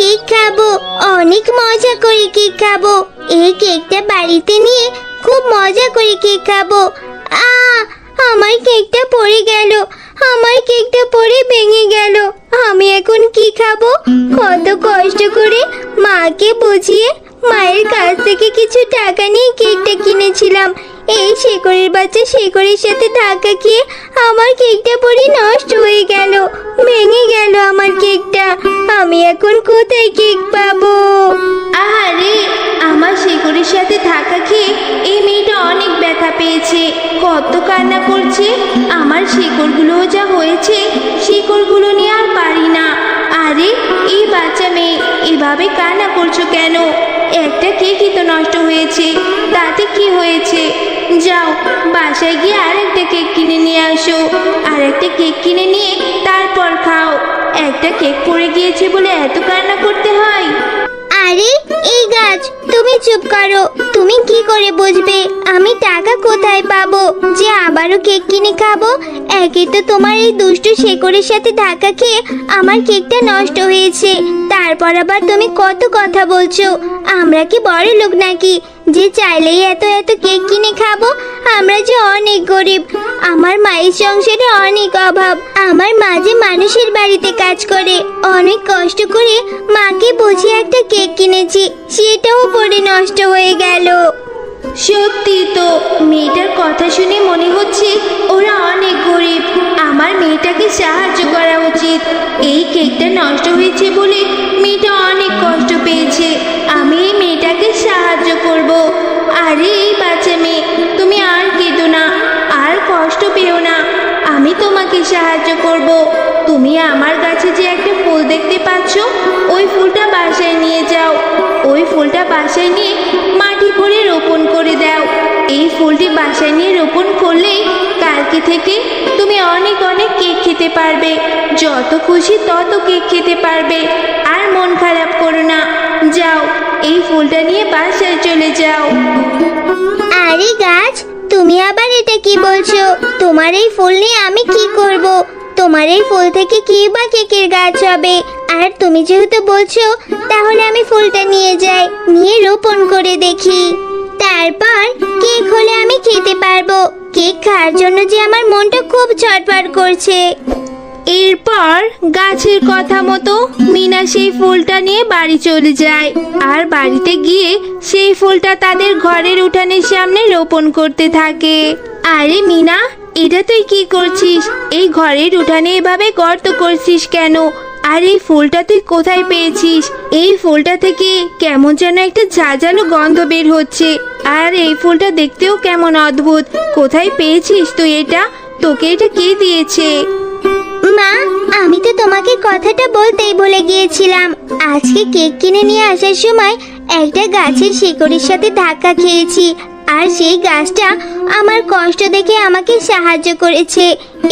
Cake খাবো, অনেক মজা করে কেক খাবো। এই কেকটা বাড়িতে নিয়ে খুব মজা করে কেক খাবো। আমার কেকটা পড়ে গেল, আমার কেকটা পড়ে ভেঙে গেল। আমি এখন কি খাবো? কত কষ্ট করে মাকে বুঝিয়ে মায়ের কাছ থেকে কিছু টাকা নিয়ে কেকটা কিনেছিলাম। এই শেকড়ের বাচ্চা শেকড়ের সাথে ধাক্কা খেয়ে আমার কেকটা পড়ে নষ্ট হয়ে গেল, ভেঙে গেল আমার কেকটা। আমি এখন কোথায় কেক পাবো? আরে আমার শেকড়ের সাথে ধাক্কা খেয়ে এই মেয়েটা অনেক ব্যথা পেয়েছে, কত কান্না করছে। আমার শেকড়গুলো যা হয়েছে, শেকড়গুলো নিয়ে আর পারি না। আরে এই বাচ্চা মেয়ে, এভাবে কান্না করছো কেন? একটা কেকই তো নষ্ট হয়েছে, তাতে কি হয়েছে? যাও বাসায় গিয়ে আরেকটা কেক কিনে নিয়ে আসো। আরেকটা কেক কিনে নিয়ে তারপর খাও। একটা কেক পড়ে গিয়েছে বলে এত কান্না করতে হয়? আরে এই গাছ, তুমি চুপ করো। তুমি কি করে বুঝবে আমি টাকা কোথায় পাবো যে আবারও কেক কিনে খাবো? একে তো তোমার এই দুষ্টু শেকড়ের সাথে ধাক্কা খেয়ে আমার কেকটা নষ্ট হয়েছে, তারপর আবার তুমি কত কথা বলছো। আমরা কি বড় লোক নাকি যে চাইলেই এত এত কেক কিনে খাবো? আমরা যে অনেক গরিব, আমার মায়ের সংসারে অনেক অভাব। আমার মা যে মানুষের বাড়িতে কাজ করে, অনেক কষ্ট করে মাকে বুঝিয়ে একটা কেক কিনেছি, সেটাও পড়ে নষ্ট হয়ে গেল। সত্যি তো, মেয়েটার কথা শুনে মনে হচ্ছে ওরা অনেক গরিব। আমার মেয়েটাকে সাহায্য করা উচিত। এই কেকটা নষ্ট হয়েছে বলে মেয়েটা অনেক কষ্ট পেয়েছে। আমি এই মেয়েটাকে সাহায্য করব। আরে এই বাচ্চা মেয়ে, তুমি আর কেঁদো না, আর কষ্ট পেও না। আমি তোমাকে সাহায্য করব। তুমি আমার কাছে যে একটা ফুল দেখতে পাচ্ছ, ওই ফুলটা বাসায় নিয়ে যাও। ওই ফুলটা বাসায় নিয়ে মাটি ভরে রোপণ করে দাও। এই ফুলটি বাসায় নিয়ে রোপণ করলেই কালকে থেকে তুমি অনেক অনেক কেক খেতে পারবে। যত খুশি তত কেক খেতে পারবে। আর মন খারাপ করো না। যাও এই ফুলটা নিয়ে বাসায় চলে যাও। আরে গাছ, তুমি আবার এটা কি বলছো? তোমার এই ফুল নিয়ে আমি কি করব? তোমার এই ফুল থেকে কি বা কেকের গাছ হবে? আর তুমি যেহেতু বলছো, তাহলে আমি ফুলটা নিয়ে যাই, নিয়ে রোপণ করে দেখি। তারপর কেক হলে আমি খেতে পারবো। কেক খাওয়ার জন্য যে আমার মনটা খুব ছটফট করছে। এরপর গাছের কথা মতো মিনা সেই ফুলটা নিয়ে বাড়ি চলে যায়। আর বাড়িতে গিয়ে সেই ফুলটা তাদের ঘরের উঠানের সামনে রোপণ করতে থাকে। আরে মিনা, এটা তুই কি করছিস? এই ঘরের উঠানে এভাবে গর্ত করছিস কেন? আর এই ফুলটা তুই কোথায় পেয়েছিস? এই ফুলটা থেকে কেমন যেন একটা ঝাঁঝালো গন্ধ বের হচ্ছে। আর এই ফুলটা দেখতেও কেমন অদ্ভুত। কোথায় পেয়েছিস তুই এটা? তোকে এটা কে দিয়েছে? মা, আমি তো তোমাকে কথাটা বলতেই ভুলে গিয়েছিলাম। আজকে কেক কিনে নিয়ে আসার সময় একটা গাছের শিকড়ের সাথে ধাক্কা খেয়েছি, আর সেই গাছটা আমার কষ্ট দেখে আমাকে সাহায্য করেছে।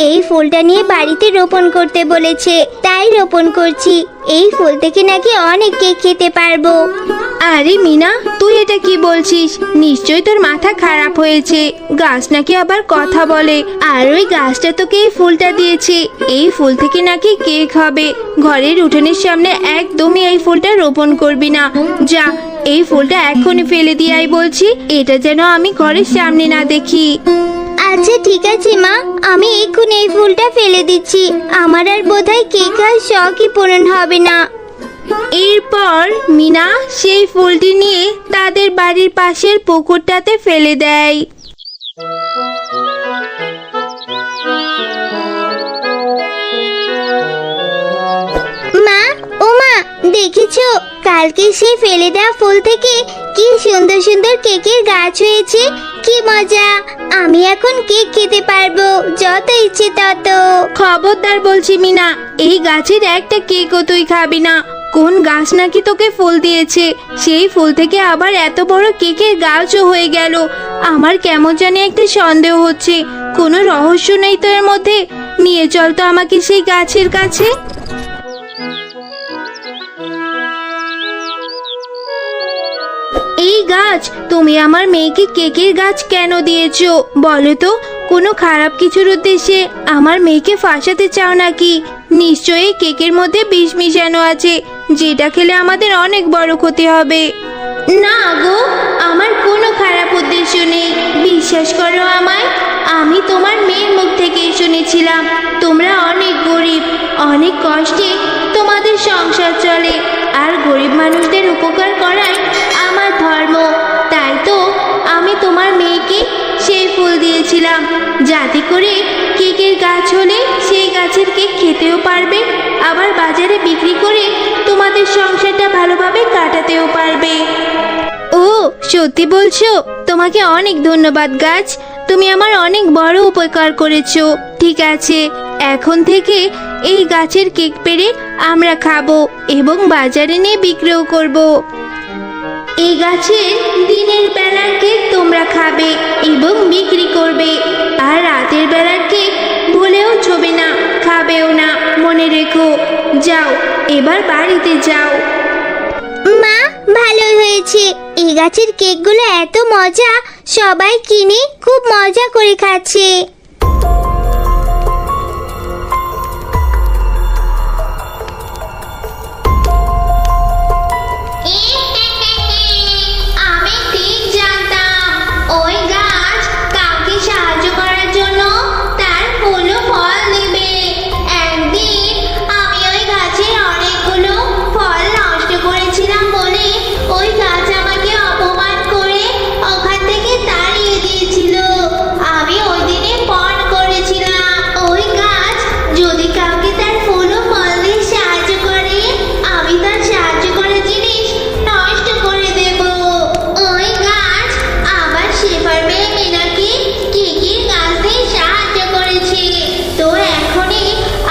এই ফুলটা নিয়ে বাড়িতে রোপণ করতে বলেছে, তাই রোপণ করছি। এই ফুল থেকে নাকি অনেক কেক খেতে পারবো। আরে মিনা, তুই এটা কি বলছিস? নিশ্চয়ই তোর মাথা খারাপ হয়েছে। গাছ নাকি আবার কথা বলে। আর ওই গাছটা তোকে এই ফুলটা দিয়েছে। এই ফুল থেকে নাকি কেক হবে। ঘরের উঠোনের সামনে একদমই এই ফুলটা রোপণ করবি না। যা, এই ফুলটা এখনই ফেলে দিয়ে আয় বলছি। এটা যেন আমি ঘরের সামনে না দেখি। আচ্ছা ঠিক আছে মা, আমি এক্ষুনি এই ফুলটা ফেলে দিচ্ছি। আমার আর বোধহয় কেক আর শখই পূরণ হবে না। এরপর মিনা সেই ফুলটি নিয়ে তাদের বাড়ির পাশের পুকুরটাতে ফেলে দেয়। মা, ও মা, দেখেছো কালকে সেই ফেলে দেওয়া ফুল থেকে কি সুন্দর সুন্দর কেকের গাছ হয়েছে? কি মজা! আমি এখন কেক খেতে পারবো, যত ইচ্ছে তত। খবরদার বলছি মিনা, এই গাছের একটা কেকও তুই খাবি না। কোন গাছ নাকি তোকে ফুল দিয়েছে, সেই ফুল থেকে আবার এত বড় কেকের গাছও হয়ে গেল। আমার কেমন জানি একটা সন্দেহ হচ্ছে। কোনো রহস্য নেই তো এর মধ্যে? নিয়ে চল তো আমাকে সেই গাছের কাছে। এই গাছ, তুমি আমার মেয়েকে কেকের গাছ কেন দিয়েছো বলো তো? কোনো খারাপ কিছুর উদ্দেশ্যে আমার মেয়েকে ফাঁসাতে চাও নাকি? নিশ্চয়ই কেকের মধ্যে বিষ মিশানো আছে, যেটা খেলে আমাদের অনেক বড় ক্ষতি হবে। না গো, আমার কোনো খারাপ উদ্দেশ্য নেই, বিশ্বাস করো আমায়। আমি তোমার মেয়ের মুখ থেকেই শুনেছিলাম তোমরা অনেক গরিব, অনেক কষ্টে তোমাদের সংসার চলে, আর গরিব মানুষদের উপকার করাই আমার ধর্ম। তাই তো আমি তোমার মেয়েকে সেই ফুল দিয়েছিলাম, যাতে করে কেকের গাছ হলে সেই গাছের কেক খেতেও পারবে, আবার বাজারে বিক্রি করে তোমাদের সংসারটা ভালোভাবে কাটাতেও পারবে। ও সত্যি বলছো? তোমাকে অনেক ধন্যবাদ গাছ, তুমি আমার অনেক বড় উপকার করেছো। ঠিক আছে, এখন থেকে এই গাছের কেক পেড়ে আমরা খাবো এবং বাজারে নিয়ে বিক্রিও করব। এই গাছের দিনের বেলার কেক তোমরা খাবে এবং বিক্রি করবে, আর রাতের বেলার কেক ভুলেও ছবে না, খাবেও না, মনে রেখো। যাও, এবার বাড়িতে যাও। মা, ভালোই হয়েছে। এই গাছের কেকগুলো এত মজা, সবাই কিনে খুব মজা করে খাচ্ছে। আমি ঠিক জানতাম ওই গাছ কাউকে সাহায্য করার জন্য তার ফুল ও ফল দেবে। একদিন আমি ওই গাছের অনেকগুলো ফল নষ্ট করেছিলাম বলে ওই গাছ আমাকে অপমান করে ওখান থেকে তাড়িয়ে দিয়েছিল। আমি ওই দিনে পণ করেছিলাম, ওই গাছ যদি কাউকে তার ফুল ও ফল দিয়ে সাহায্য করে, আমি তার সাহায্য করার জিনিস নষ্ট করে দেব। ওই গাছ আবার শেফার মেয়ে মিনাকে কেকের গাছ দিয়ে সাহায্য করেছে। তো এখনই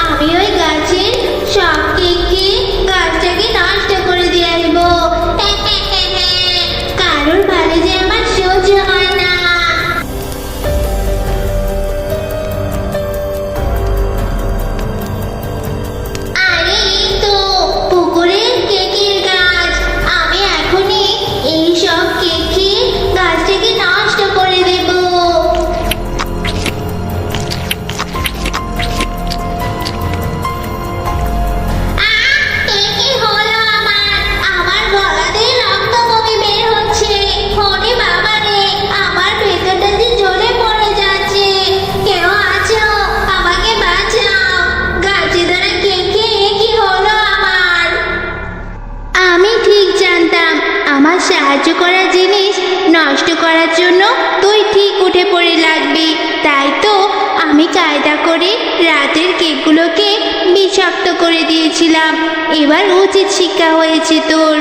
আমি ওই গাছের সব কেককে গাছটাকে নষ্ট করে দিয়ে আসবো। কারোর ভালো যে আমার সহ্য হয় না। আরে এই তো পুকুরের কেকের গাছ, আমি এখনই এই সব কেক খেয়ে গাছটাকে নষ্ট করে দেব। এ কি হলো আমার? আমার গলা দিয়ে রক্ত বমি বের হচ্ছে। ওরে বাবা রে, আমার ভেতরটা যে জ্বলে পড়ে যাচ্ছে। কেউ আছো? আমাকে বাঁচাও। গাছে ধরা কেক খেয়ে এ কি হলো আমার? আমি ঠিক জানতাম আমার সাহায্য করার জিনিস নষ্ট করার জন্য তুই ঠিক উঠে পড়ে লাগবি, তাই তো আমি কায়দা করে রাতের কেকগুলোকে বিষাক্ত করে দিয়েছিলাম। এবার উচিত শিক্ষা হয়েছে তোর।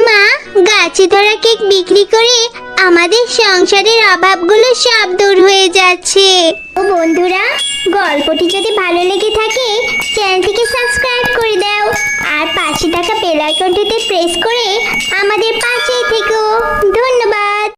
মা, গাছে ধরা কেক বিক্রি করে আমাদের সংসারের অভাবগুলো সব দূর হয়ে যাচ্ছে। ও বন্ধুরা, গল্পটি যদি